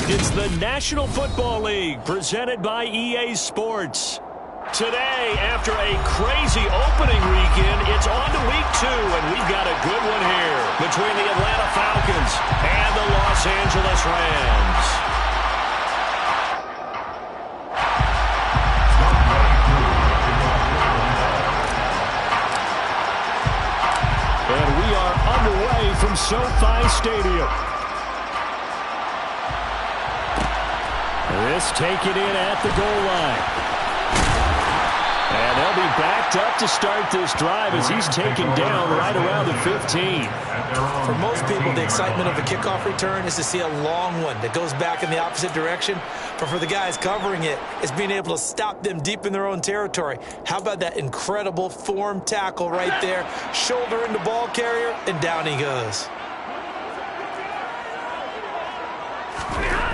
It's the National Football League presented by EA Sports. Today, after a crazy opening weekend, it's on to week 2, and we've got a good one here between the Atlanta Falcons and the Los Angeles Rams. And we are underway from SoFi Stadium. This taken in at the goal line. And they'll be backed up to start this drive as he's taken down right around the 15. For most people, the excitement of a kickoff return is to see a long one that goes back in the opposite direction. But for the guys covering it, it's being able to stop them deep in their own territory. How about that incredible form tackle right there? Shoulder into ball carrier, and down he goes.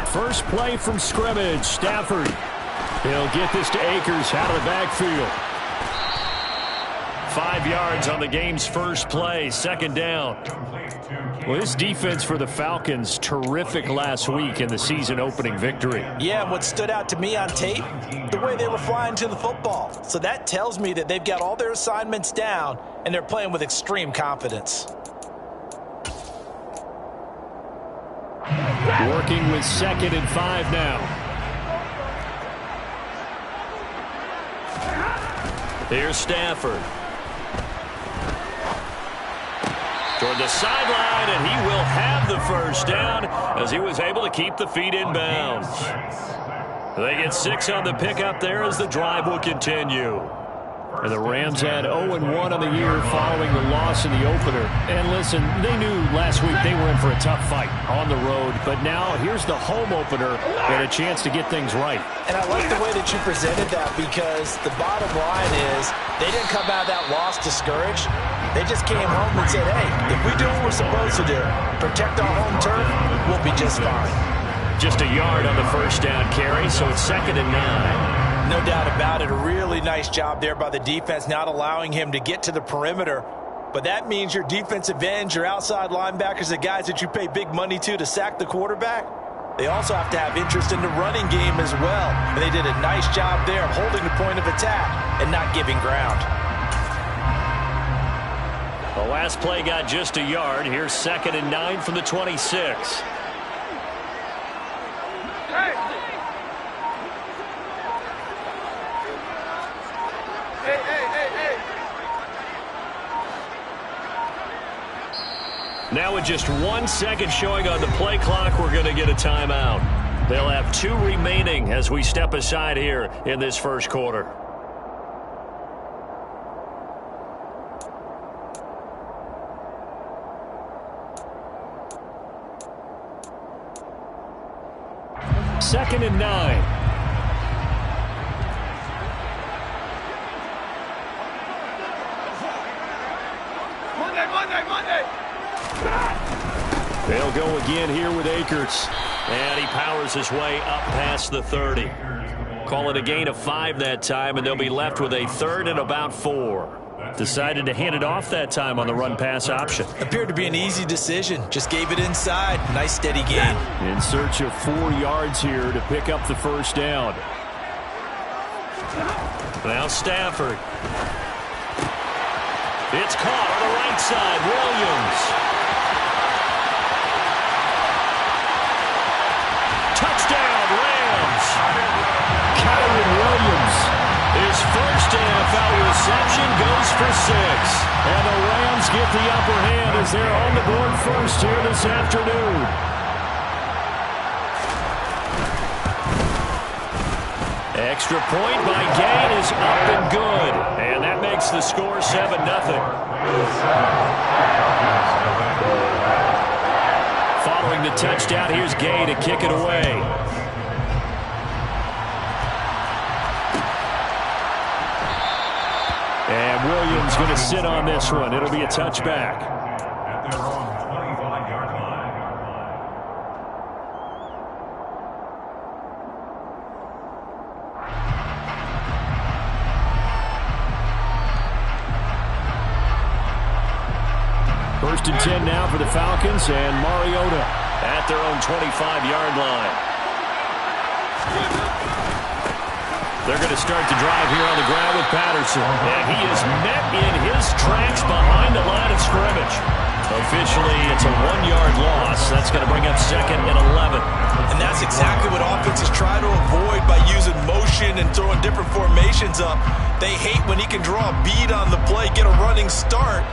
First play from scrimmage, Stafford. He'll get this to Akers out of the backfield. 5 yards on the game's first play, second down. Well, this defense for the Falcons, terrific last week in the season-opening victory. Yeah, and what stood out to me on tape, the way they were flying to the football. So that tells me that they've got all their assignments down, and they're playing with extreme confidence. Working with 2nd and 5 now. Here's Stafford. Toward the sideline, and he will have the first down as he was able to keep the feet in bounds. They get 6 on the pickup there as the drive will continue. And the Rams had 0-1 on the year following the loss in the opener. And listen, they knew last week they were in for a tough fight on the road. But now here's the home opener and a chance to get things right. And I like the way that you presented that, because the bottom line is they didn't come out of that loss discouraged. They just came home and said, hey, if we do what we're supposed to do, protect our home turf, we'll be just fine. Just a yard on the first down carry, so it's 2nd and 9. No doubt about it. A really nice job there by the defense, not allowing him to get to the perimeter. But that means your defensive ends, your outside linebackers, the guys that you pay big money to sack the quarterback, they also have to have interest in the running game as well. And they did a nice job there of holding the point of attack and not giving ground. The last play got just a yard. Here's 2nd and 9 from the 26. Now with just 1 second showing on the play clock, we're going to get a timeout. They'll have 2 remaining as we step aside here in this first quarter. Second and 9. They'll go again here with Akers. And he powers his way up past the 30. Call it a gain of 5 that time, and they'll be left with a 3rd and about 4. Decided to hand it off that time on the run-pass option. Appeared to be an easy decision. Just gave it inside. Nice steady gain. In search of 4 yards here to pick up the first down. Now Stafford. It's caught on the right side. Williams. Touchdown, Rams. Kyron Williams. His first NFL reception goes for 6. And the Rams get the upper hand as they're on the board first here this afternoon. Extra point by Gain is up and good. And that makes the score 7-0. Following the touchdown, here's Gay to kick it away. And Williams going to sit on this one. It'll be a touchback. First and 10 now for the Falcons, and Mariota at their own 25-yard line. They're going to start the drive here on the ground with Patterson. And he is met in his tracks behind the line of scrimmage. Officially, it's a 1-yard loss. That's going to bring up 2nd and 11. And that's exactly what offenses try to avoid by using motion and throwing different formations up. They hate when he can draw a bead on the play, get a running start,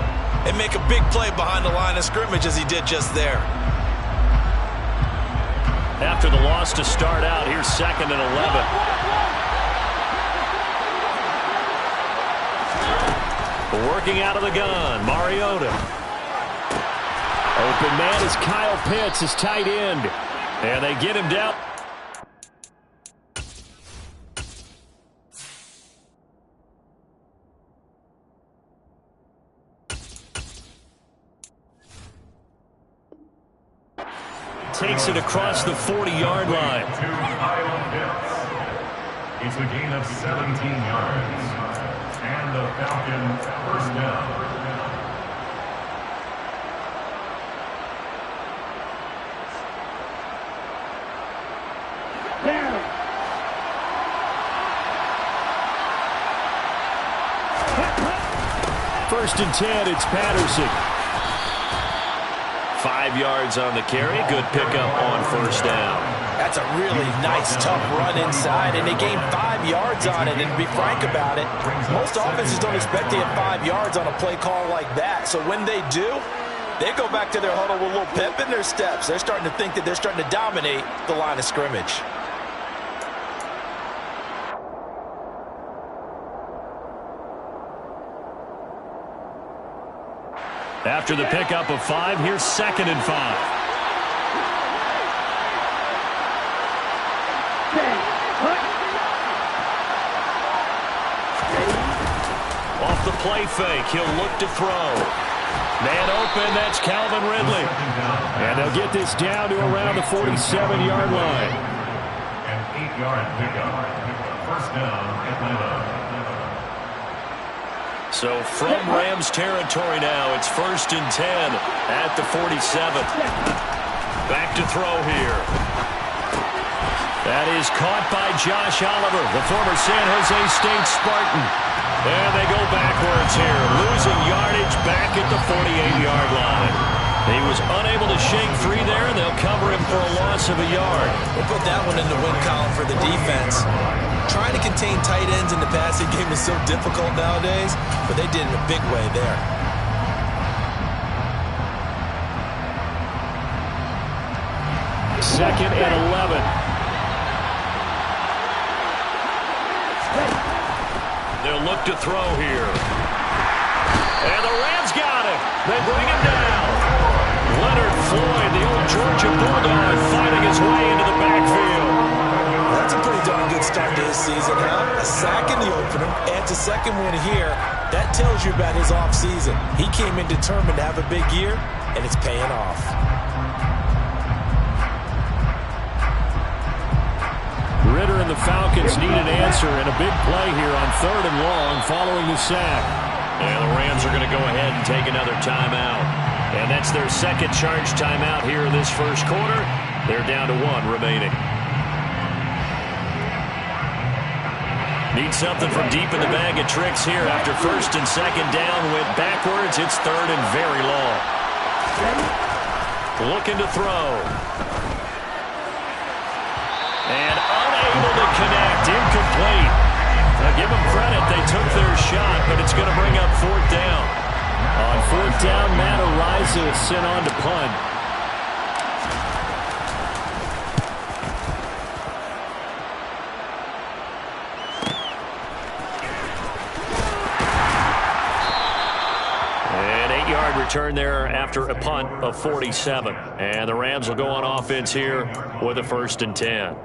and make a big play behind the line of scrimmage as he did just there. After the loss to start out, here's 2nd and 11. Working out of the gun, Mariota. Open man is Kyle Pitts, his tight end. And they get him down. Takes it across the 40-yard line. It's a gain of 17 yards. And the Falcons first down. First and 10, it's Patterson. 5 yards on the carry. Good pickup on first down. That's a really nice, tough run inside, and they gained 5 yards on it. And to be frank about it, most offenses don't expect to get 5 yards on a play call like that. So when they do, they go back to their huddle with a little pep in their steps. They're starting to think that they're starting to dominate the line of scrimmage. After the pickup of 5, here's 2nd and 5. Off the play fake, he'll look to throw. Man open, that's Calvin Ridley. And they'll get this down to around the 47-yard line. An 8-yard pickup. First down, Atlanta. So from Rams territory now, it's 1st and 10 at the 47. Back to throw here. That is caught by Josh Oliver, the former San Jose State Spartan. And they go backwards here, losing yardage back at the 48-yard line. He was unable to shake free there, and they'll cover him for a loss of a yard. We'll put that one in the win column for the defense. Trying to contain tight ends in the passing game is so difficult nowadays, but they did it in a big way there. Second and 11. They'll look to throw here. And the Rams got him. They bring him down. Leonard Floyd, the old Georgia Bulldog, fighting his way into the backfield. That's a pretty darn good start to his season, huh? A sack in the opener, adds a second win here. That tells you about his offseason. He came in determined to have a big year, and it's paying off. Ritter and the Falcons need an answer, and a big play here on 3rd and long following the sack. And the Rams are going to go ahead and take another timeout. And that's their second charge timeout here in this first quarter. They're down to 1 remaining. Need something from deep in the bag of tricks here. After 1st and 2nd down, went backwards. It's 3rd and very long. Looking to throw. And unable to connect. Incomplete. Now give them credit. They took their shot, but it's going to bring up 4th down. On 4th down, Matt Araiza is sent on to punt. Return there after a punt of 47. And the Rams will go on offense here with a 1st and 10.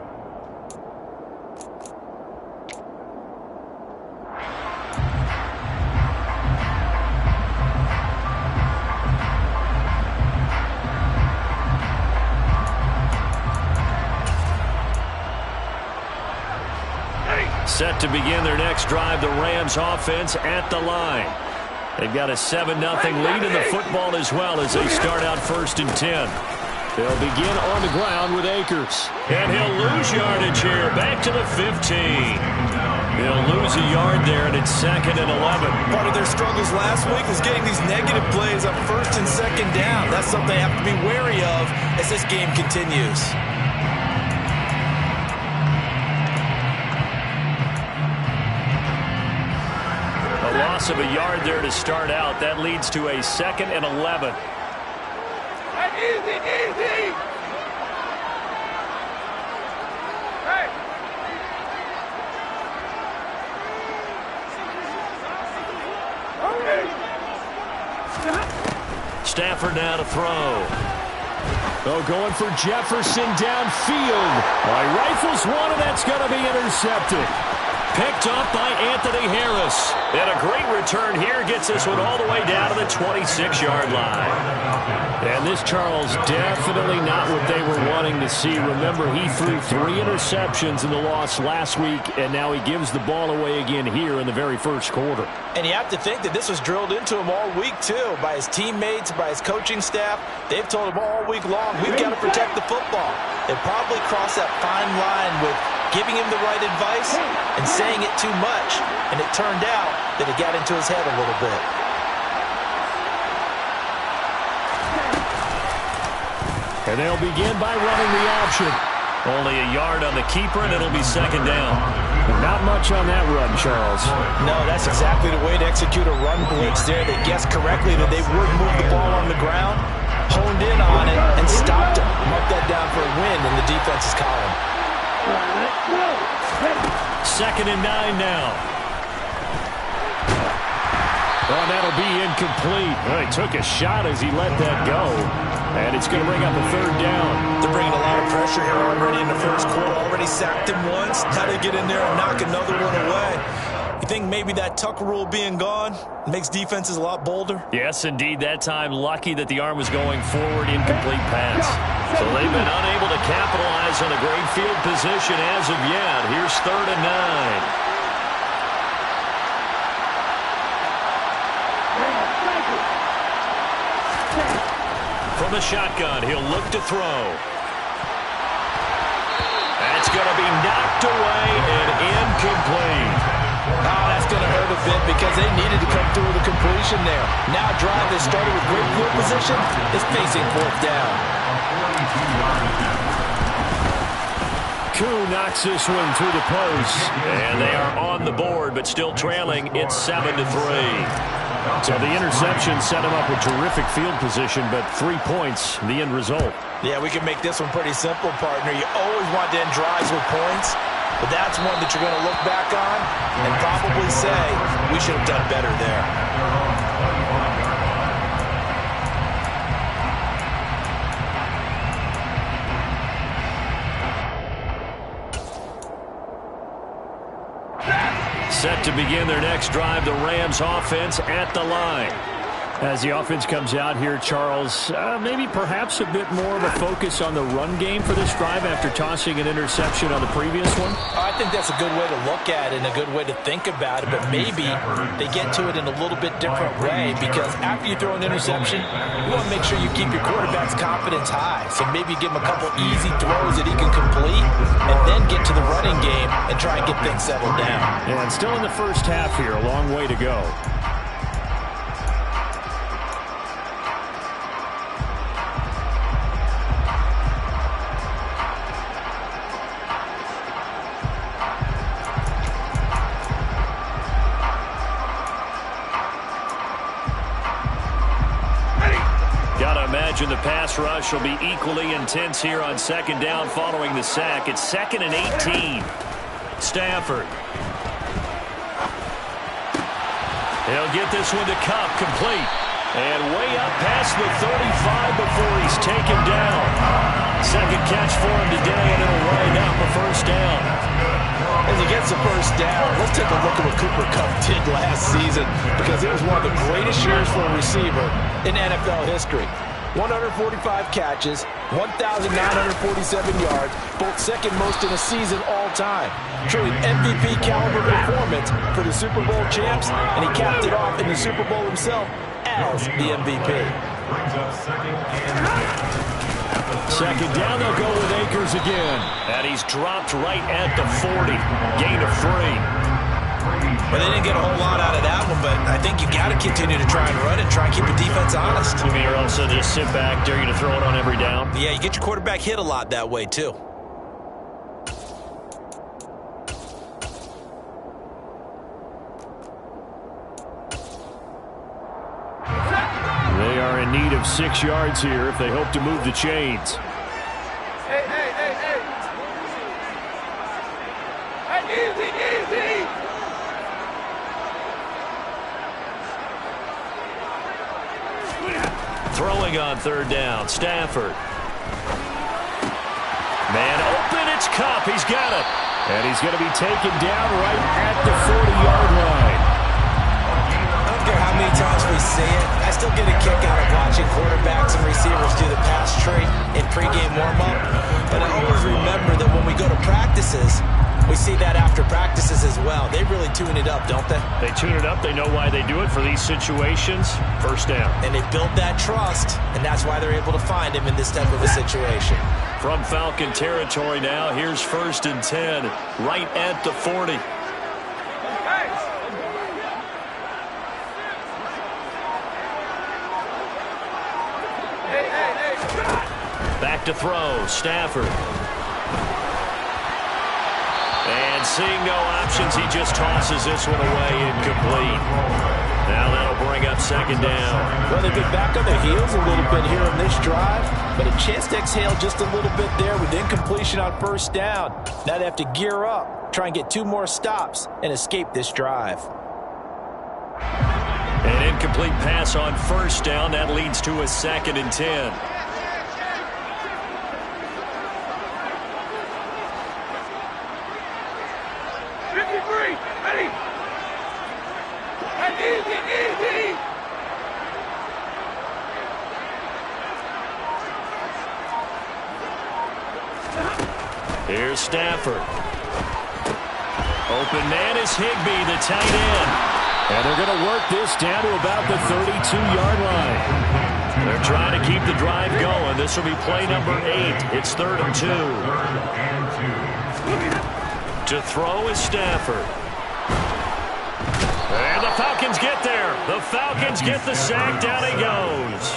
Set to begin their next drive, the Rams offense at the line. They've got a 7-0 lead in the football as well as they start out 1st and 10. They'll begin on the ground with Akers. And he'll lose yardage here. Back to the 15. He'll lose a yard there, and it's 2nd and 11. Part of their struggles last week was getting these negative plays on 1st and 2nd down. That's something they have to be wary of as this game continues. A loss of a yard there to start out. That leads to a 2nd and 11. Easy, easy. Hey. Okay. Stafford now to throw. Oh, going for Jefferson downfield. Rifles one, and that's going to be intercepted. Picked up by Anthony Harris. And a great return here gets this one all the way down to the 26-yard line. And this, Charles, definitely not what they were wanting to see. Remember, he threw 3 interceptions in the loss last week, and now he gives the ball away again here in the very first quarter. And you have to think that this was drilled into him all week, too, by his teammates, by his coaching staff. They've told him all week long, we've got to protect the football. They probably crossed that fine line with giving him the right advice and saying it too much. And it turned out that it got into his head a little bit. And they'll begin by running the option. Only a yard on the keeper, and it'll be 2nd down. Not much on that run, Charles. No, that's exactly the way to execute a run blitz there. They guessed correctly that they would move the ball on the ground, honed in on it, and stopped him. Marked that down for a win in the defense's column. 2nd and 9 now. Oh, that'll be incomplete. Well, he took a shot as he let that go. And it's going to bring up a 3rd down. They're bringing a lot of pressure here already in the first quarter. Already sacked him once. How to get in there and knock another one away. You think maybe that Tuck rule being gone makes defenses a lot bolder? Yes, indeed. That time, lucky that the arm was going forward, incomplete pass. So they've been unable to capitalize on a great field position as of yet. Here's 3rd and 9. From the shotgun, he'll look to throw. That's going to be knocked away and incomplete. Oh, that's going to hurt a bit because they needed to come through with a completion there. Now a drive that started with great field position is facing 4th down. Koo knocks this one through the post. And they are on the board, but still trailing. It's 7-3. So the interception set him up with terrific field position, but 3 points, the end result. Yeah, we can make this one pretty simple, partner. You always want to end drives with points, but that's one that you're going to look back on and probably say, we should have done better there. Set to begin their next drive, the Rams offense at the line. As the offense comes out here, Charles, maybe perhaps a bit more of a focus on the run game for this drive after tossing an interception on the previous one? I think that's a good way to look at it and a good way to think about it, but maybe they get to it in a little bit different way because after you throw an interception, you want to make sure you keep your quarterback's confidence high. So maybe give him a couple easy throws that he can complete and then get to the running game and try and get things settled down. And still in the first half here, a long way to go. The pass rush will be equally intense here on 2nd down following the sack. It's 2nd and 18. Stafford. He'll get this one to Cup, complete. And way up past the 35 before he's taken down. 2nd catch for him today, and it'll wind up a 1st down. As he gets the 1st down, let's take a look at what Cooper Kupp did last season because it was one of the greatest years for a receiver in NFL history. 145 catches, 1,947 yards, both 2nd most in a season all time. Truly MVP caliber performance for the Super Bowl champs, and he capped it off in the Super Bowl himself as the MVP. Brings up 2nd and 10 at the Second down, they'll go with Akers again. And he's dropped right at the 40. Gain of 3. Well, they didn't get a whole lot out of that one, but I think you got to continue to try and run and try and keep the defense honest. You mean or else they'll just sit back, dare you to throw it on every down? Yeah, you get your quarterback hit a lot that way, too. They are in need of 6 yards here if they hope to move the chains. Hey, hey, hey, hey. Hey, easy, easy. Throwing on third down, Stafford. Man open, it's Kupp. He's got it. And he's going to be taken down right at the 40-yard line. I don't care how many times we see it. I still get a kick out of watching quarterbacks and receivers do the pass tree in pregame warm-up. But I always remember that when we go to practices, we see that after practices as well. They really tune it up, don't they? They tune it up. They know why they do it for these situations. First down. And they build that trust, and that's why they're able to find him in this type of a situation. From Falcon territory now, here's 1st and 10, right at the 40. Back to throw, Stafford. And seeing no options, he just tosses this one away, incomplete. Now that'll bring up 2nd down. Well, they've been back on their heels a little bit here on this drive, but a chance to exhale just a little bit there with incompletion on 1st down. Now they have to gear up, try and get 2 more stops, and escape this drive. An incomplete pass on 1st down. That leads to a 2nd and 10. Here's Stafford. Open man is Higbee, the tight end. And they're going to work this down to about the 32-yard line. They're trying to keep the drive going. This will be play number 8. It's 3rd and 2. To throw is Stafford. And the Falcons get there. The Falcons get the sack. Down he goes.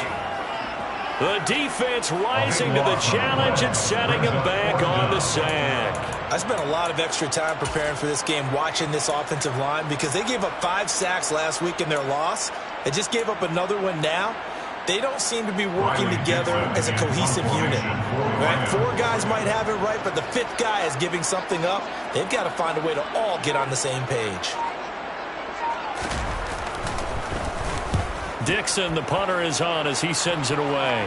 The defense rising to the challenge and setting him back on the sack. I spent a lot of extra time preparing for this game watching this offensive line because they gave up 5 sacks last week in their loss. They just gave up another one now. They don't seem to be working together as a cohesive unit. Right? 4 guys might have it right, but the 5th guy is giving something up. They've got to find a way to all get on the same page. Dixon, the punter, is on as he sends it away.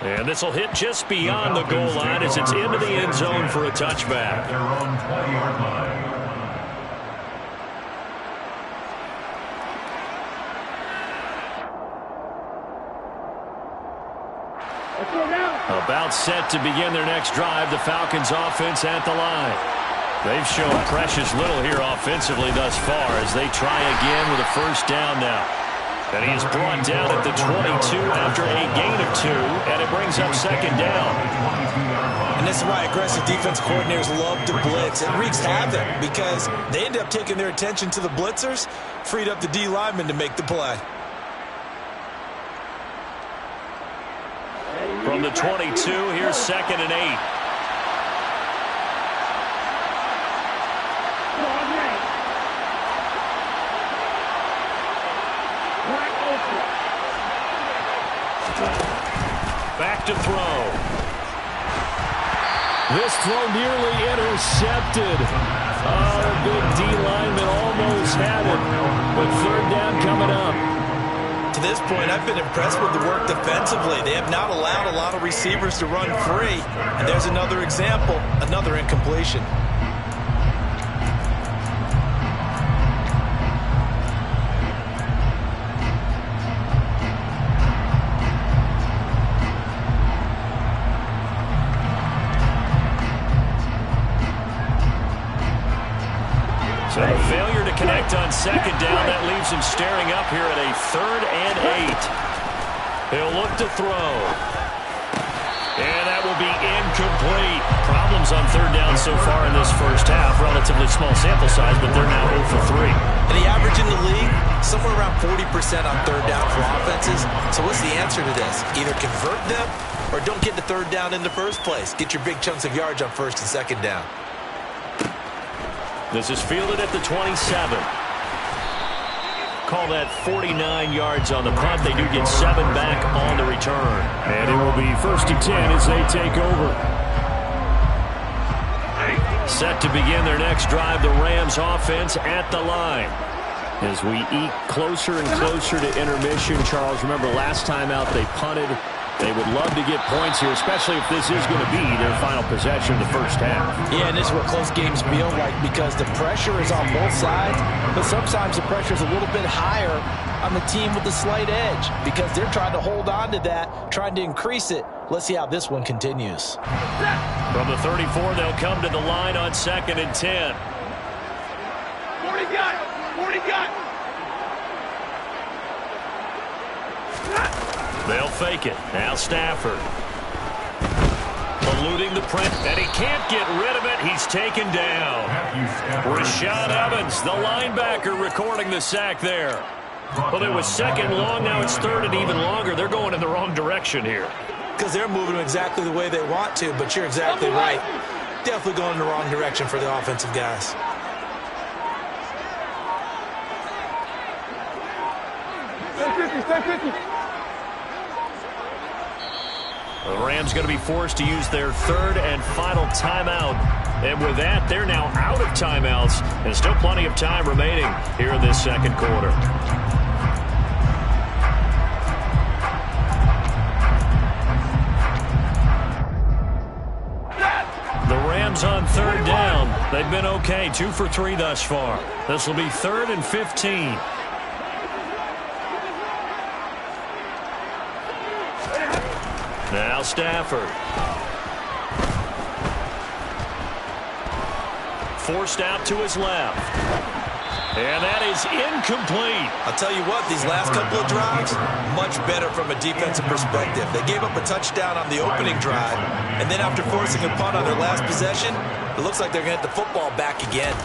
And this will hit just beyond the goal line as it's into the end zone for a touchback. Their own 20-yard line. About set to begin their next drive, the Falcons offense at the line. They've shown precious little here offensively thus far as they try again with a 1st down now. And he is brought down at the 22 after a gain of 2, and it brings up 2nd down. And this is why aggressive defense coordinators love to blitz. It wreaks havoc because they end up taking their attention to the blitzers, freed up the D lineman to make the play. From the 22, here's 2nd and 8. Back to throw. This throw nearly intercepted. Oh, big D lineman almost had it. But 3rd down coming up. To this point, I've been impressed with the work defensively. They have not allowed a lot of receivers to run free. And there's another example, another incompletion. So a failure to connect on 2nd down. That leaves him staring up here at a 3rd and 8. He'll look to throw. on third down so far in this first half. Relatively small sample size, but they're now 0 for 3. And the average in the league, somewhere around 40% on third down for offenses. So what's the answer to this? Either convert them or don't get to third down in the first place. Get your big chunks of yards on first and second down. This is fielded at the 27. Call that 49 yards on the punt. They do get 7 back on the return. And it will be 1st and 10 as they take over. Set to begin their next drive, the Rams offense at the line. As we eke closer and closer to intermission, Charles, remember last time out they punted. They would love to get points here, especially if this is going to be their final possession of the first half. Yeah, and this is what close games feel like because the pressure is on both sides, but sometimes the pressure is a little bit higher on the team with the slight edge because they're trying to hold on to that, trying to increase it. Let's see how this one continues. From the 34, they'll come to the line on 2nd and 10. 40 got. They'll fake it. Now Stafford. Eluding the press, and he can't get rid of it. He's taken down. Rashad Evans, the linebacker, recording the sack there. Well, it was 2nd long. Now it's 3rd and even longer. They're going in the wrong direction here. Because they're moving exactly the way they want to, but you're exactly right. Definitely going in the wrong direction for the offensive guys. Stay 50. The Rams going to be forced to use their 3rd and final timeout. And with that, they're now out of timeouts. And still plenty of time remaining here in this second quarter. The Rams on 3rd down. They've been okay, 2 for 3 thus far. This will be 3rd and 15. Now Stafford. Forced out to his left. And that is incomplete. I'll tell you what, these last couple of drives, much better from a defensive perspective. They gave up a touchdown on the opening drive, and then after forcing a punt on their last possession, it looks like they're going to get the football back again.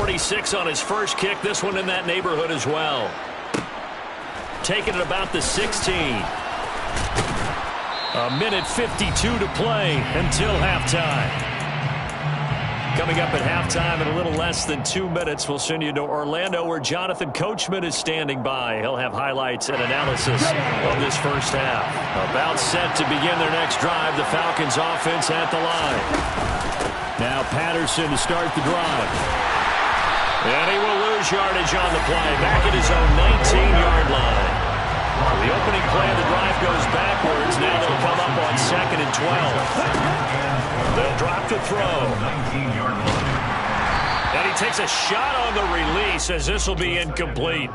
46 on his first kick. This one in that neighborhood as well. Taking it about the 16. A minute 52 to play until halftime. Coming up at halftime in a little less than 2 minutes, we'll send you to Orlando where Jonathan Coachman is standing by. He'll have highlights and analysis of this first half. About set to begin their next drive, the Falcons offense at the line. Now Patterson to start the drive. And he will lose yardage on the play, back at his own 19-yard line. The opening play of the drive goes backwards. Now they'll come up on 2nd and 12. They'll drop to throw. And he takes a shot on the release as this will be incomplete.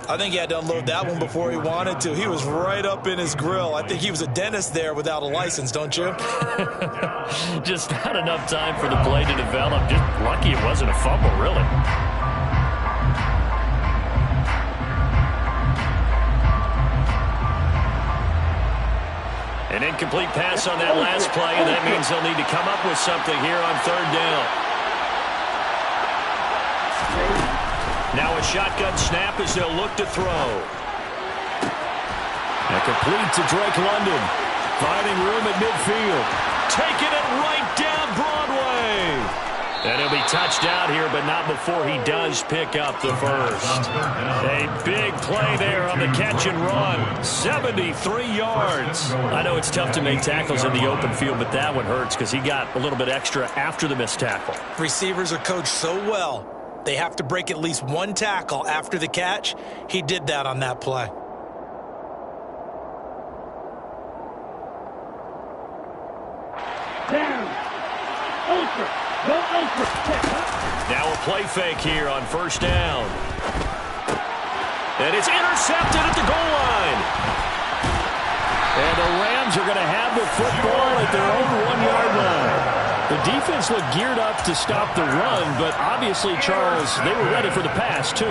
I think he had to unload that one before he wanted to. He was right up in his grill. I think he was a dentist there without a license, don't you? Just not enough time for the play to develop. Just lucky it wasn't a fumble, really. An incomplete pass on that last play, and that means they'll need to come up with something here on 3rd down. Now a shotgun snap as they'll look to throw. And complete to Drake London. Finding room at midfield. Taking it right down Broadway. And he'll be touched out here, but not before he does pick up the first. A big play there on the catch and run. 73 yards. I know it's tough to make tackles in the open field, but that one hurts because he got a little bit extra after the missed tackle. Receivers are coached so well. They have to break at least one tackle after the catch. He did that on that play. Now a play fake here on 1st down. And it's intercepted at the goal line. And the Rams are going to have the football at their own 1-yard line. The defense looked geared up to stop the run, but obviously, Charles, they were ready for the pass, too.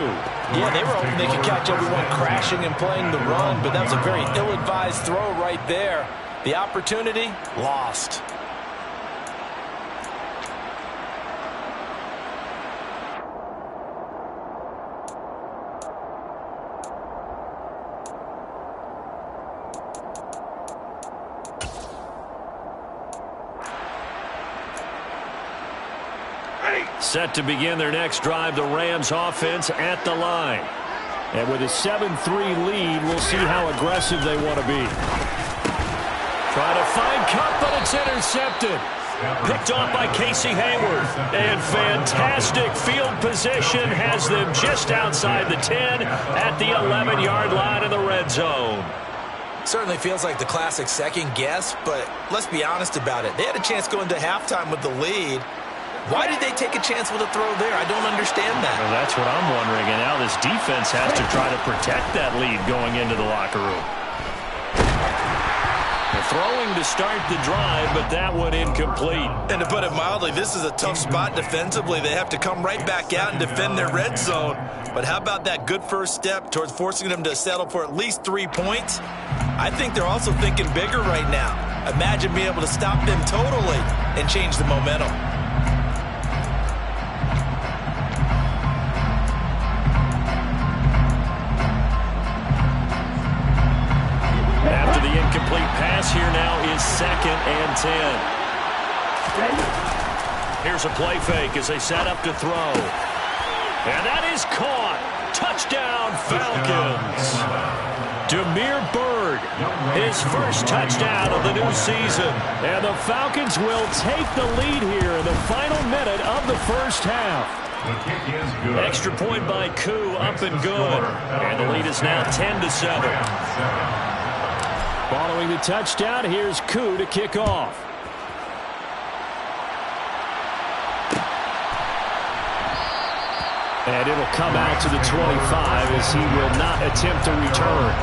Yeah, they were hoping they could catch everyone crashing and playing the run, but that was a very ill-advised throw right there. The opportunity, lost. Set to begin their next drive, the Rams offense at the line. And with a 7-3 lead, we'll see how aggressive they want to be. Trying to find Cup, but it's intercepted. Picked off by Casey Hayward. And fantastic field position has them just outside the 10 at the 11-yard line in the red zone. Certainly feels like the classic second guess, but let's be honest about it. They had a chance going to halftime with the lead. Why did they take a chance with a throw there? I don't understand that. Well, that's what I'm wondering. And now this defense has to try to protect that lead going into the locker room. They're throwing to start the drive, but that one incomplete. And to put it mildly, this is a tough spot defensively. They have to come right back out and defend their red zone. But how about that good first step towards forcing them to settle for at least 3 points? I think they're also thinking bigger right now. Imagine being able to stop them totally and change the momentum. After the incomplete pass, here now is 2nd and 10. Here's a play fake as they set up to throw. And that is caught. Touchdown, Falcons. Damiere Byrd, his first touchdown of the new season. And the Falcons will take the lead here in the final minute of the first half. Extra point by Koo, up and good. And the lead is now 10-7. Following the touchdown, here's Koo to kick off. And it'll come out to the 25 as he will not attempt to return.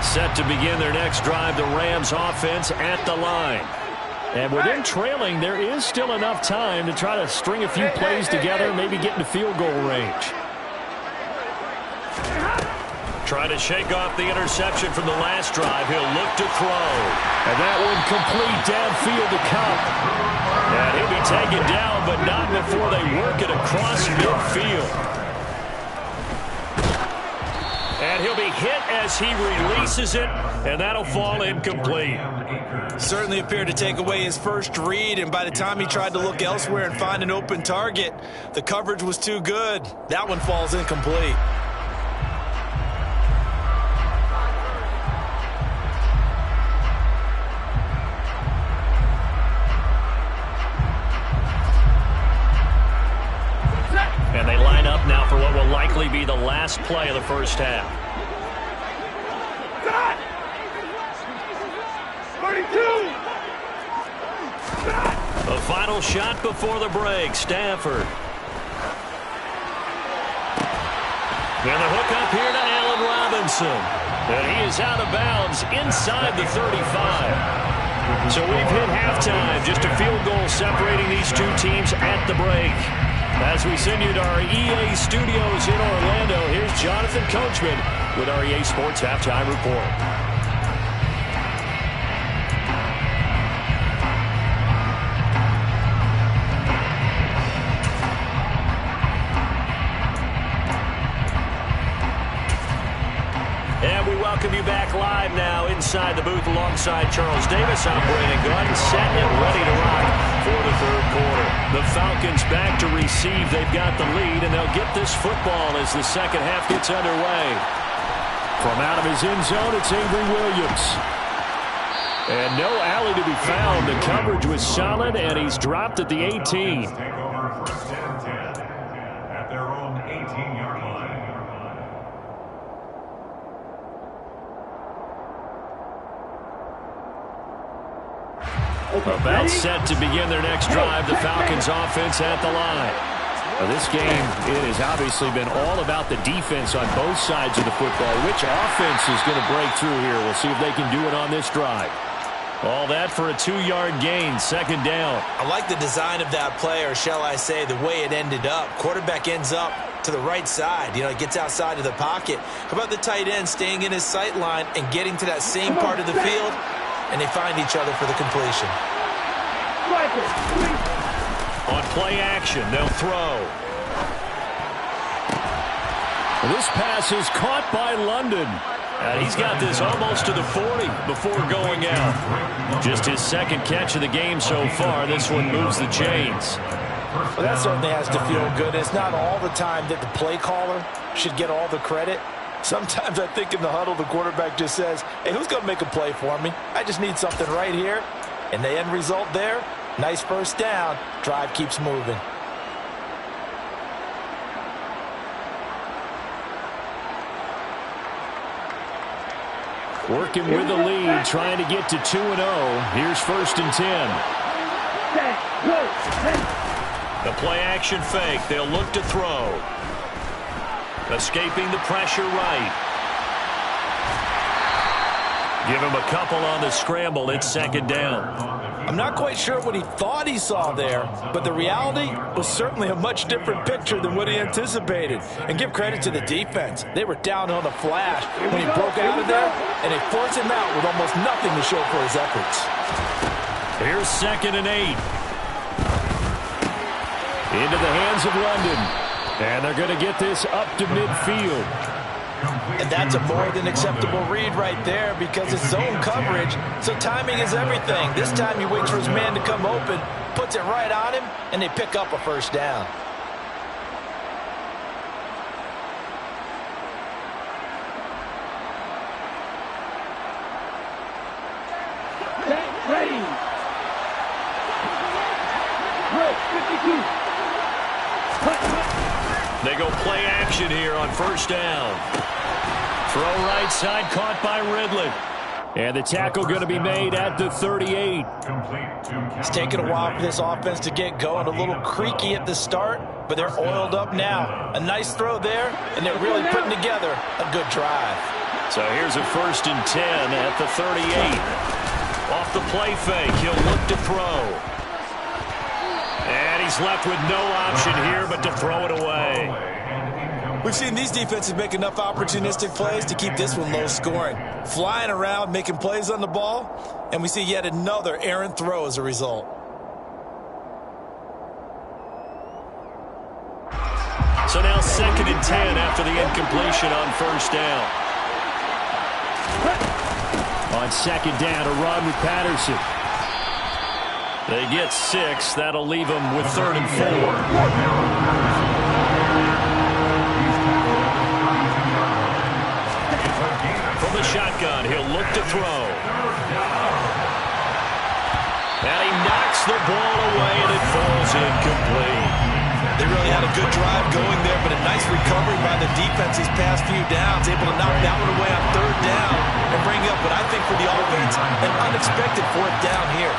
Set to begin their next drive, the Rams offense at the line. And with them trailing, there is still enough time to try to string a few plays together, maybe get into field goal range. Trying to shake off the interception from the last drive. He'll look to throw. And that one complete downfield to Cup. And he'll be taken down, but not before they work it across midfield. And he'll be hit as he releases it, and that'll fall incomplete. Certainly appeared to take away his first read, and by the time he tried to look elsewhere and find an open target, the coverage was too good. That one falls incomplete. And they line up now for what will likely be the last play of the first half. 32! The final shot before the break, Stafford. And the hook up here to Allen Robinson. And he is out of bounds inside the 35. So we've hit halftime, just a field goal separating these two teams at the break. As we send you to our EA studios in Orlando, here's Jonathan Coachman with our EA Sports Halftime Report. And we welcome you back live now inside the booth alongside Charles Davis. I'm Brandon Gunn, set and ready to rock for the third quarter. The Falcons back to receive. They've got the lead, and they'll get this football as the second half gets underway. From out of his end zone, it's Avery Williams. And no alley to be found. The coverage was solid, and he's dropped at the 18. At their own 18-yard line. About set to begin their next drive, the Falcons offense at the line. Now this game, it has obviously been all about the defense on both sides of the football. Which offense is going to break through here? We'll see if they can do it on this drive. All that for a 2-yard gain, second down. I like the design of that play, or shall I say the way it ended up. Quarterback ends up to the right side. You know, it gets outside of the pocket. How about the tight end staying in his sight line and getting to that same part of the field? And they find each other for the completion. On play action, they'll throw. This pass is caught by London. He's got this almost to the 40 before going out. Just his second catch of the game so far. This one moves the chains. Well, that certainly has to feel good. It's not all the time that the play caller should get all the credit. Sometimes I think in the huddle, the quarterback just says, hey, who's going to make a play for me? I just need something right here. And the end result there, nice first down. Drive keeps moving. Working with the lead, trying to get to 2-0. Here's 1st and 10. The play-action fake. They'll look to throw. Escaping the pressure right. Give him a couple on the scramble. It's 2nd down. I'm not quite sure what he thought he saw there, but the reality was certainly a much different picture than what he anticipated. And give credit to the defense. They were down on a flash when he broke out of there, and they forced him out with almost nothing to show for his efforts. Here's 2nd and 8. Into the hands of London. And they're going to get this up to midfield. And that's a more than acceptable read right there because it's zone coverage, so timing is everything. This time he waits for his man to come open, puts it right on him, and they pick up a 1st down. Ready. Look, 52. They go play action here on 1st down. Throw right side caught by Ridley. And the tackle going to be made at the 38. It's taken a while for this offense to get going. A little creaky at the start, but they're oiled up now. A nice throw there, and they're really putting together a good drive. So here's a 1st and 10 at the 38. Off the play fake, he'll look to throw. And he's left with no option here but to throw it away. We've seen these defenses make enough opportunistic plays to keep this one low scoring. Flying around, making plays on the ball, and we see yet another errant throw as a result. So now 2nd and 10 after the incompletion on 1st down. On 2nd down, a run with Patterson. They get 6. That'll leave them with 3rd and 4. From the shotgun, he'll look to throw. And he knocks the ball away, and it falls incomplete. They really had a good drive going there, but a nice recovery by the defense these past few downs, able to knock that one away on 3rd down and bring up what I think for the offense, an unexpected 4th down here.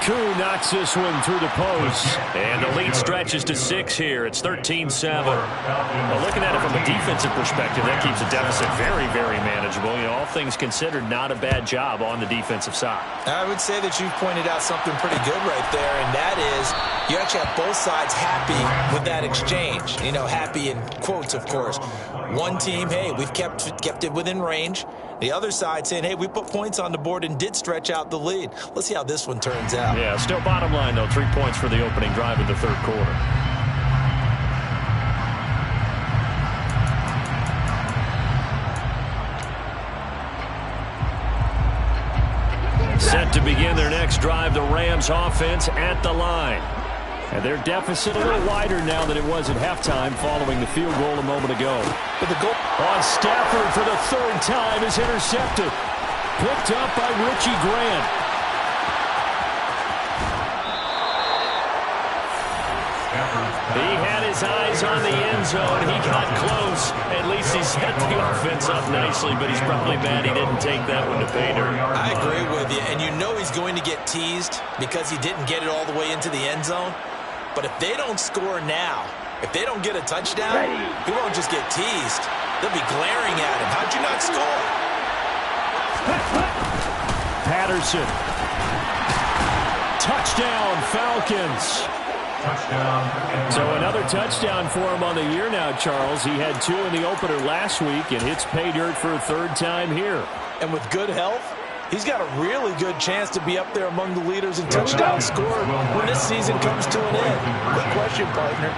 Koo knocks this one through the post. And the lead stretches to 6 here. It's 13-7. Well, looking at it from a defensive perspective, that keeps the deficit very, very manageable. You know, all things considered, not a bad job on the defensive side. I would say that you've pointed out something pretty good right there, and that is you actually have both sides happy with that exchange. You know, happy in quotes, of course. One team, hey, we've kept it within range. The other side saying, hey, we put points on the board and did stretch out the lead. Let's see how this one turns out. Yeah, still bottom line, though, 3 points for the opening drive of the 3rd quarter. Set to begin their next drive, the Rams offense at the line. And their deficit a little wider now than it was at halftime following the field goal a moment ago. But the goal on Stafford for the 3rd time is intercepted. Picked up by Richie Grant. He had his eyes on the end zone. He got close. At least he set the offense up nicely, but he's probably mad he didn't take that one to pay dirt. I agree with you, and you know he's going to get teased because he didn't get it all the way into the end zone. But if they don't score now, if they don't get a touchdown, he won't just get teased. They'll be glaring at him. How'd you not score? Patterson. Touchdown, Falcons. Touchdown. So another touchdown for him on the year now, Charles. He had 2 in the opener last week and hits pay dirt for a 3rd time here. And with good health, he's got a really good chance to be up there among the leaders in touchdown scored when this season comes to an end. Quick question, partner.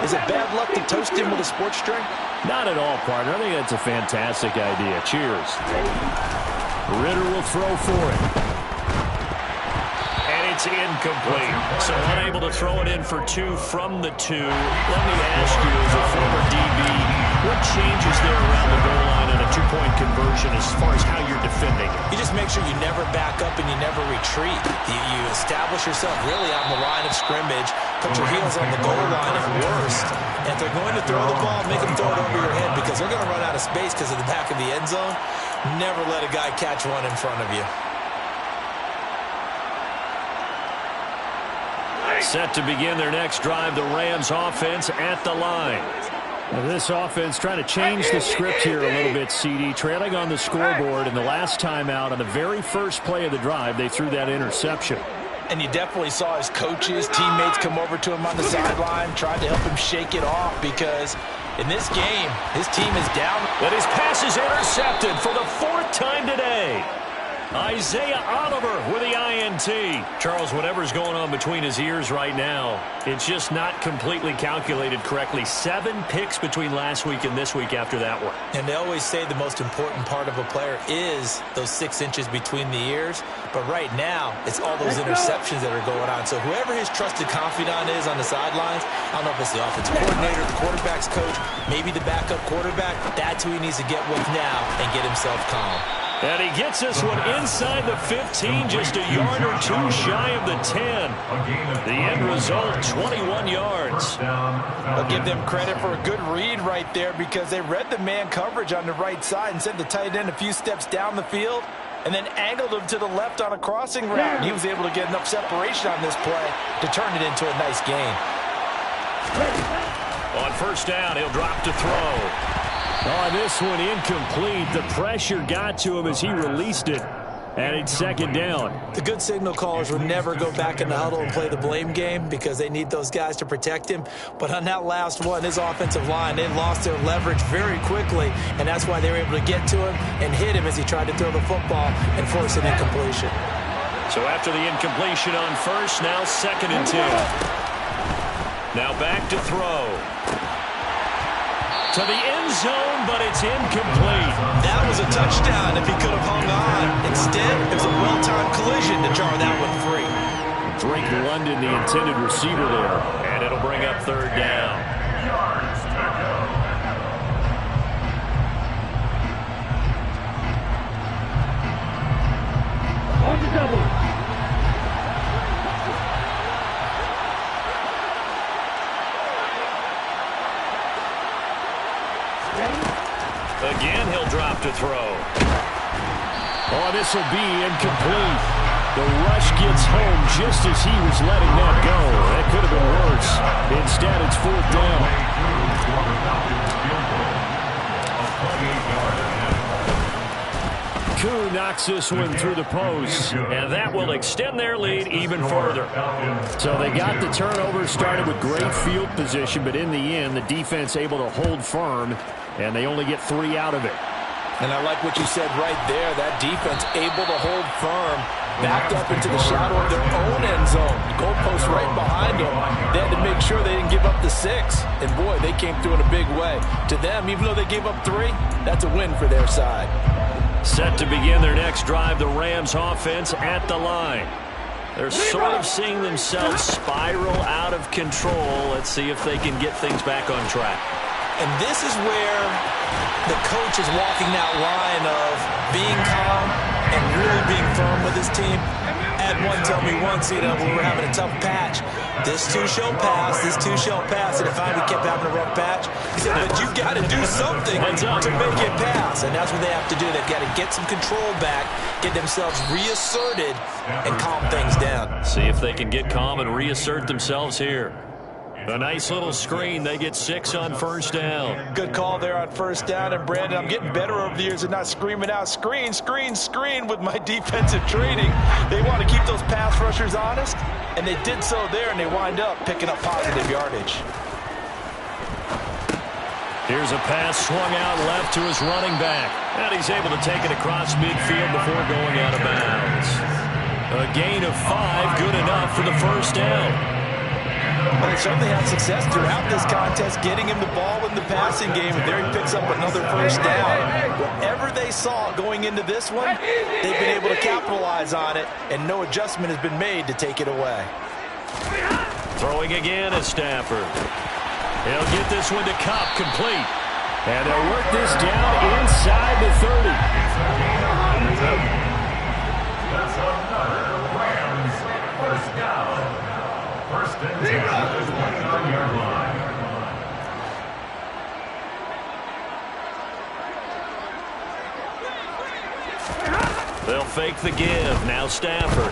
Is it bad luck to toast him with a sports drink? Not at all, partner. I think that's a fantastic idea. Cheers. Ritter will throw for it. And it's incomplete. So unable to throw it in for 2 from the 2. Let me ask you, as a former DB, what changes there around the goal line on a 2-point conversion as far as how you're defending? You just make sure you never back up and you never retreat. You establish yourself really on the line of scrimmage, put your heels on the goal line at worst. And if they're going to throw the ball, make them throw it over your head because they're going to run out of space because of the back of the end zone. Never let a guy catch one in front of you. Set to begin their next drive, the Rams offense at the line. Now this offense trying to change the script here a little bit, CD. Trailing on the scoreboard, and the last time out on the very first play of the drive, they threw that interception. And you definitely saw his coaches, teammates come over to him on the sideline, tried to help him shake it off because in this game, his team is down. But his pass is intercepted for the 4th time today. Isaiah Oliver with the INT. Charles, whatever's going on between his ears right now, it's just not completely calculated correctly. 7 picks between last week and this week after that one. And they always say the most important part of a player is those 6 inches between the ears. But right now, it's all those interceptions that are going on. So whoever his trusted confidant is on the sidelines, I don't know if it's the offensive coordinator, the quarterback's coach, maybe the backup quarterback, that's who he needs to get with now and get himself calm. And he gets this one inside the 15, just a yard or 2 shy of the 10. The end result, 21 yards. I'll give them credit for a good read right there because they read the man coverage on the right side and sent the tight end a few steps down the field and then angled him to the left on a crossing route. He was able to get enough separation on this play to turn it into a nice gain. On first down, he'll drop to throw. Oh, this one incomplete. The pressure got to him as he released it. And it's 2nd down. The good signal callers will never go back in the huddle and play the blame game because they need those guys to protect him. But on that last one, his offensive line, they lost their leverage very quickly, and that's why they were able to get to him and hit him as he tried to throw the football and force an incompletion. So after the incompletion on first, now 2nd and 10. Now back to throw. To the end zone, but it's incomplete. That was a touchdown if he could have hung on. Instead, it was a well-timed collision to jar that one free. Drake London, the intended receiver there. And it'll bring up 3rd down. Yards to go. On the double. Again, he'll drop to throw. Oh, this will be incomplete. The rush gets home just as he was letting that go. That could have been worse. Instead, it's 4th down. Koo knocks this one through the post, and that will extend their lead even further. So they got the turnover, started with great field position, but in the end, the defense able to hold firm, and they only get 3 out of it. And I like what you said right there. That defense able to hold firm, backed up into the shadow of their own end zone. Goalpost right behind them. They had to make sure they didn't give up the 6. And, boy, they came through in a big way. To them, even though they gave up 3, that's a win for their side. Set to begin their next drive, the Rams offense at the line. They're sort of seeing themselves spiral out of control. Let's see if they can get things back on track. And this is where the coach is walking that line of being calm and really being firm with his team. Had one tell me once, when we were having a tough patch, this too shall pass, this too shall pass. And if we kept having a rough patch, he said, but you've got to do something to make it pass. And that's what they have to do. They've got to get some control back, get themselves reasserted, and calm things down. See if they can get calm and reassert themselves here. A nice little screen. They get 6 on first down. Good call there on first down. And, Brandon, I'm getting better over the years and not screaming out, screen, screen, screen with my defensive training. They want to keep those pass rushers honest, and they did so there, and they wind up picking up positive yardage. Here's a pass swung out left to his running back. And he's able to take it across midfield before going out of bounds. A gain of 5, good enough for the first down. A Well, they certainly had success throughout this contest, getting him the ball in the passing game, and there he picks up another first down. Whatever they saw going into this one, they've been able to capitalize on it, and no adjustment has been made to take it away. Throwing again is Stafford. He'll get this one to Cup, complete. And they'll work this down inside the 30. That's another Rams first down. First and 10 at the 29-yard line. They'll fake the give. Now Stafford.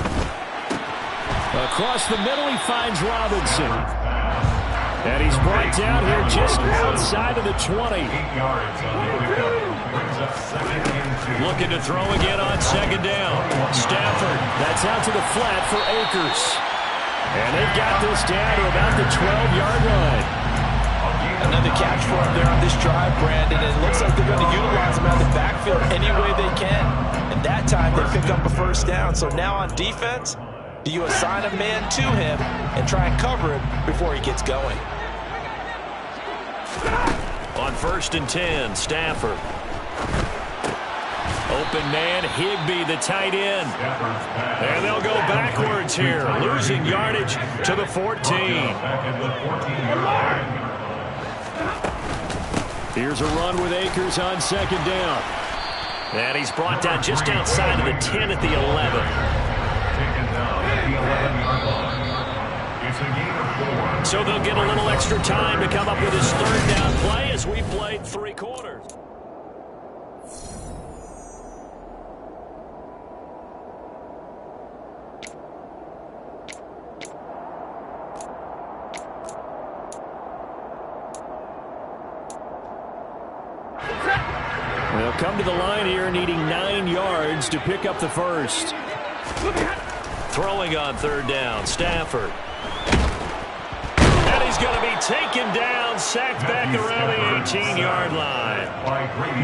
Across the middle, he finds Robinson. And he's brought down here just outside of the 20. 8 yards on the pickup. Brings up 2nd and 2. Looking to throw again on 2nd down. Stafford. That's out to the flat for Akers. And they've got this down to about the 12-yard line. Another catch for him there on this drive, Brandon. And it looks like they're going to utilize him out of the backfield any way they can. And that time they pick up a first down. So now on defense, do you assign a man to him and try and cover him before he gets going? On 1st and 10, Stafford. Open man, Higbee, the tight end. And they'll go backwards here, losing yardage to the 14. Here's a run with Akers on 2nd down. And he's brought down just outside of the 10 at the 11. So they'll get a little extra time to come up with his 3rd down play as we played 3 quarters. They'll come to the line here needing 9 yards to pick up the first. Throwing on 3rd down, Stafford. And he's going to be taken down, sacked back around the 18-yard line.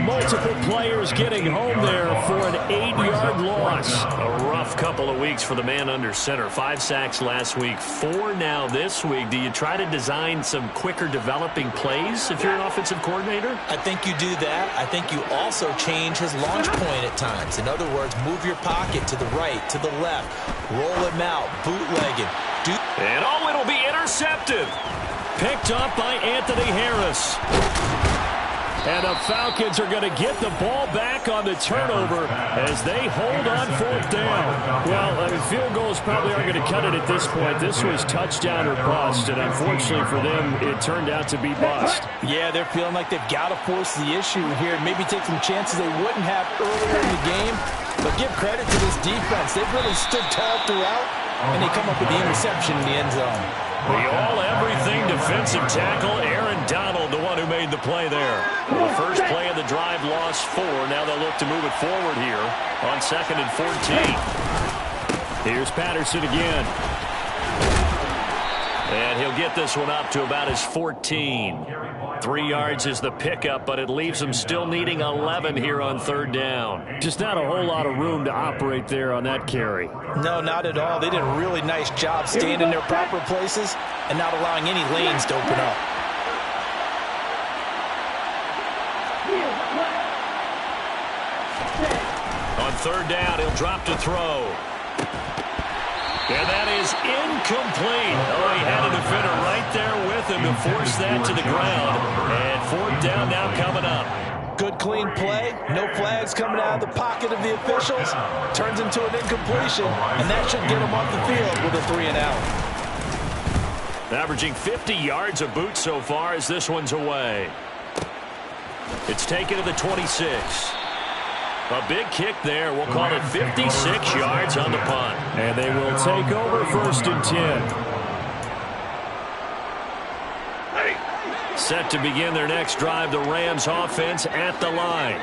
Multiple players getting home there for an 8-yard loss. A rough couple of weeks for the man under center. 5 sacks last week, 4 now this week. Do you try to design some quicker developing plays if you're an offensive coordinator? I think you do that. I think you also change his launch point at times. In other words, move your pocket to the right, to the left, roll him out, bootleg him. And oh, it'll be intercepted. Picked up by Anthony Harris. And the Falcons are going to get the ball back on the turnover as they hold on 4th down. Well, field goals probably aren't going to cut it at this point. This was touchdown or bust, and unfortunately for them, it turned out to be bust. Yeah, they're feeling like they've got to force the issue here and maybe take some chances they wouldn't have earlier in the game. But give credit to this defense. They've really stood tall throughout, and they come up with the interception in the end zone. The all-everything defensive tackle, Aaron Donald, the one who made the play there. The first play of the drive lost 4. Now they'll look to move it forward here on 2nd and 14. Here's Patterson again. And he'll get this one up to about his 14. 3 yards is the pickup, but it leaves him still needing 11 here on 3rd down. Just not a whole lot of room to operate there on that carry. No, not at all. They did a really nice job staying in their proper places and not allowing any lanes to open up. On 3rd down, he'll drop to throw. And that is incomplete. Oh, he had a defender right there with him to force that to the ground. And 4th down now coming up. Good, clean play. No flags coming out of the pocket of the officials. Turns into an incompletion, and that should get him off the field with a 3 and out. Averaging 50 yards a boot so far as this one's away. It's taken to the 26. A big kick there. We'll call it 56 yards on the punt. And they will take over 1st and 10. Set to begin their next drive, the Rams offense at the line.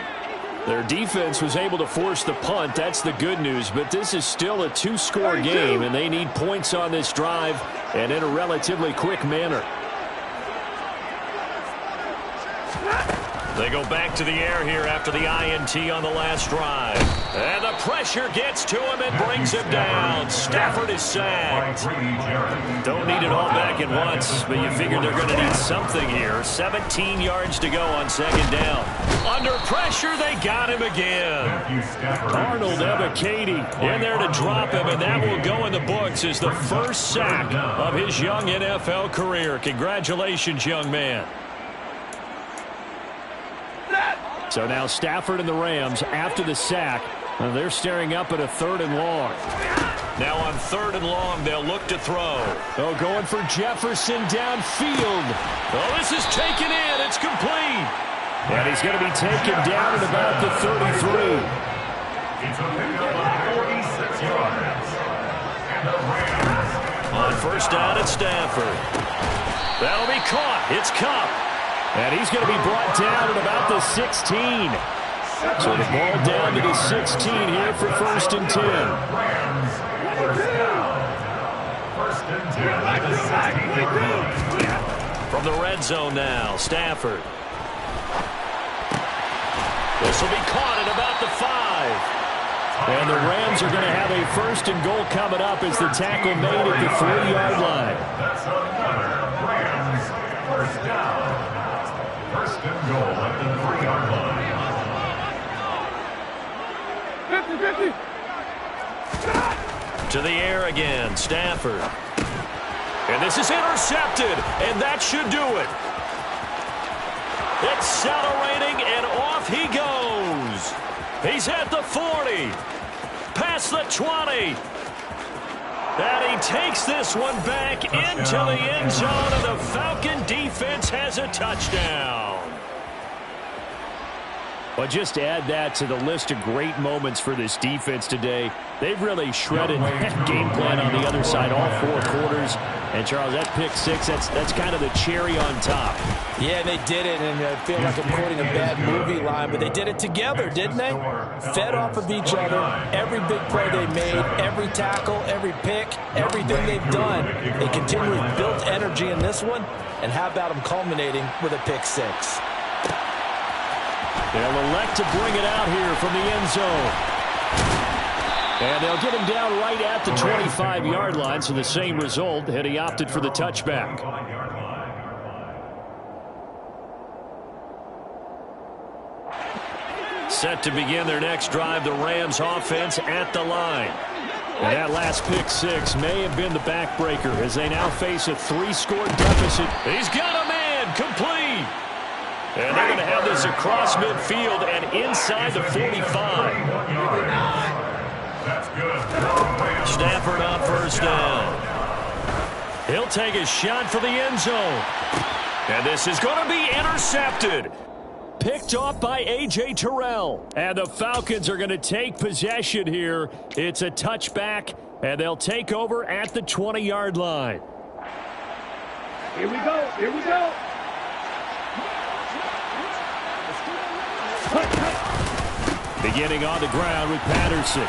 Their defense was able to force the punt. That's the good news. But this is still a 2-score game, and they need points on this drive and in a relatively quick manner. They go back to the air here after the INT on the last drive. And the pressure gets to him and brings him down. Stafford is sacked. Don't need it all back at once, but you figure they're going to need something here. 17 yards to go on second down. Under pressure, they got him again. Arnold Ebiketie in there to drop him, and that will go in the books as the first sack of his young NFL career. Congratulations, young man. So now Stafford and the Rams, after the sack, they're staring up at a 3rd and long. Now on 3rd and long, they'll look to throw. Oh, going for Jefferson downfield. Oh, this is taken in. It's complete. And he's going to be taken down at about the 33. It's a pickup of 46 yards. And the Rams. On first down at Stafford. That'll be caught. It's Kupp. And he's going to be brought down at about the 16. So the ball down to the 16 here for 1st and 10. Rams. First down. 1st and 10. From the red zone now, Stafford. This will be caught at about the 5. And the Rams are going to have a 1st and goal coming up as the tackle made at the 3-yard line. That's another Rams. First down. 1st and goal at the 3-yard line. 50-50. To the air again, Stafford. And this is intercepted, and that should do it. Accelerating, and off he goes. He's at the 40, past the 20. And he takes this one back into the end zone, and the Falcon defense has a touchdown. Well, just add that to the list of great moments for this defense today. They've really shredded that game plan on the other side all 4 quarters. And, Charles, that pick 6, that's kind of the cherry on top. Yeah, they did it, and I feel like I'm quoting a bad movie line, but they did it together, didn't they? Fed off of each other, every big play they made, every tackle, every pick, everything they've done. They continually built energy in this one, and how about them culminating with a pick 6? They'll elect to bring it out here from the end zone. And they'll get him down right at the 25-yard line, so the same result had he opted for the touchback. Set to begin their next drive, the Rams offense at the line. And that last pick 6 may have been the backbreaker as they now face a 3-score deficit. He's got a man, complete. And they're going to have this across midfield and inside the 45. That's good. Stafford on first down. He'll take a shot for the end zone. And this is going to be intercepted. Picked off by A.J. Terrell. And the Falcons are going to take possession here. It's a touchback, and they'll take over at the 20-yard line. Here we go. Here we go. Beginning on the ground with Patterson.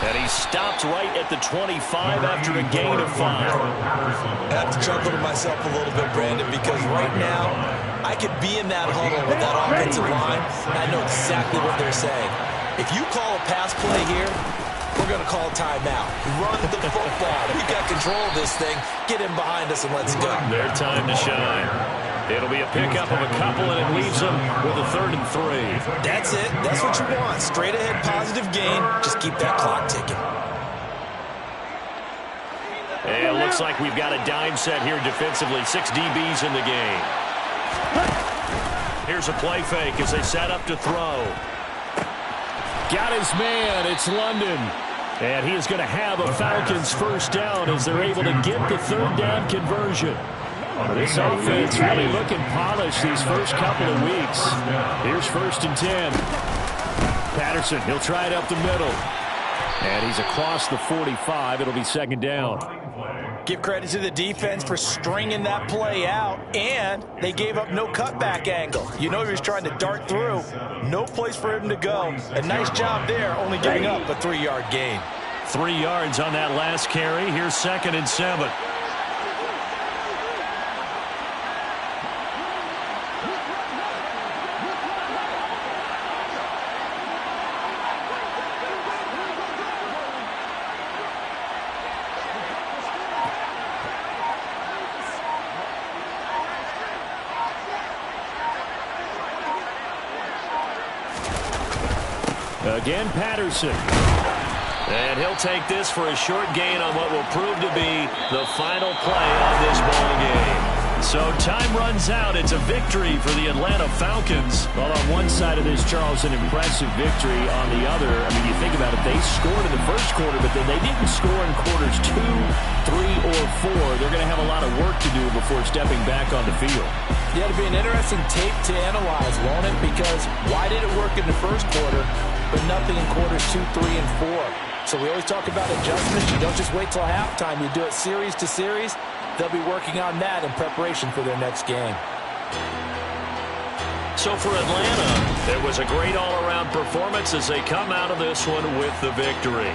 And he stopped right at the 25 after a gain of 5. I have to chuckle to myself a little bit, Brandon, because right now I could be in that huddle with that offensive line, and I know exactly what they're saying. If you call a pass play here, we're going to call a timeout. Run the football. We've got control of this thing. Get in behind us and let's go. Their time to shine. It'll be a pickup of a couple, and it leaves them with a 3rd and 3. That's it. That's what you want. Straight ahead positive gain. Just keep that clock ticking. And it looks like we've got a dime set here defensively. 6 DBs in the game. Here's a play fake as they set up to throw. Got his man. It's London. And he is going to have a Falcons first down as they're able to get the 3rd down conversion. This offense really looking polished these first couple of weeks. Here's 1st and 10. Patterson, he'll try it up the middle. And he's across the 45. It'll be 2nd down. Give credit to the defense for stringing that play out, and they gave up no cutback angle. You know he was trying to dart through. No place for him to go. A nice job there, only giving up a 3-yard gain. 3 yards on that last carry. Here's 2nd and 7. Again, Patterson. And he'll take this for a short gain on what will prove to be the final play of this ball game. So time runs out. It's a victory for the Atlanta Falcons. Well, on one side of this, Charles, an impressive victory. On the other, I mean, you think about it, they scored in the first quarter, but then they didn't score in quarters 2, 3, or 4. They're going to have a lot of work to do before stepping back on the field. Yeah, it'll be an interesting tape to analyze, won't it? Because why did it work in the first quarter, but nothing in quarters 2, 3, and 4? So we always talk about adjustments. You don't just wait till halftime. You do it series to series. They'll be working on that in preparation for their next game. So for Atlanta, it was a great all-around performance as they come out of this one with the victory.